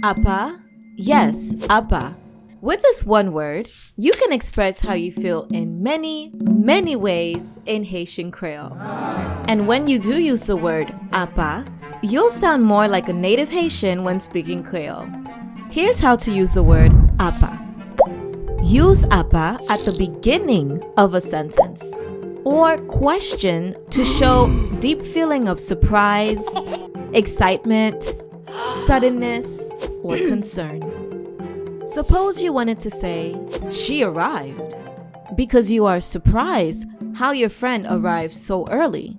Apa? Yes, apa. With this one word, you can express how you feel in many, many ways in Haitian Creole. And when you do use the word apa, you'll sound more like a native Haitian when speaking Creole. Here's how to use the word apa. Use apa at the beginning of a sentence or question to show deep feeling of surprise, excitement, suddenness, or concern. Suppose you wanted to say, she arrived, because you are surprised how your friend arrived so early.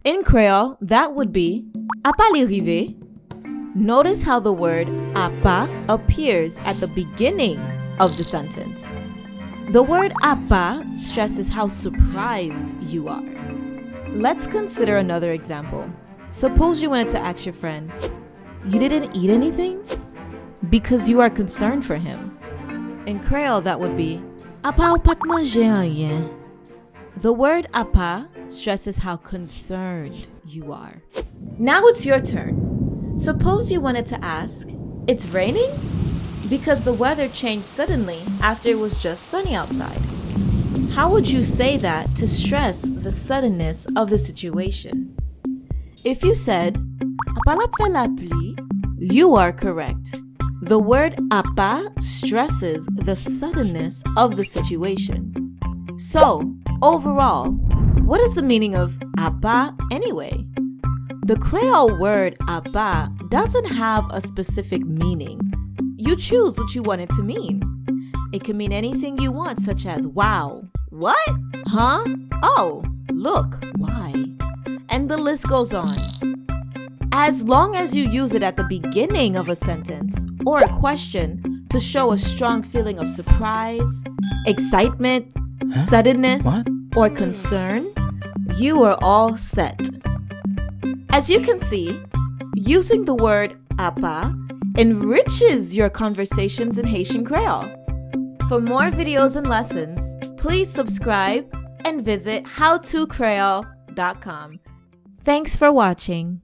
In Creole, that would be, apa li rive? Notice how the word apa appears at the beginning of the sentence. The word apa stresses how surprised you are. Let's consider another example. Suppose you wanted to ask your friend, you didn't eat anything? Because you are concerned for him. In Creole, that would be, apa ou pat manje rien? The word apa stresses how concerned you are. Now it's your turn. Suppose you wanted to ask, it's raining? Because the weather changed suddenly after it was just sunny outside. How would you say that to stress the suddenness of the situation? If you said, apa la fait la pluie? You are correct. The word apa stresses the suddenness of the situation. So, overall, what is the meaning of apa anyway? The Creole word apa doesn't have a specific meaning. You choose what you want it to mean. It can mean anything you want, such as wow, what? Huh? Oh, look, why? And the list goes on. As long as you use it at the beginning of a sentence or a question to show a strong feeling of surprise, excitement, suddenness, or concern, you are all set. As you can see, using the word apa enriches your conversations in Haitian Creole. For more videos and lessons, please subscribe and visit howtocreole.com. Thanks for watching.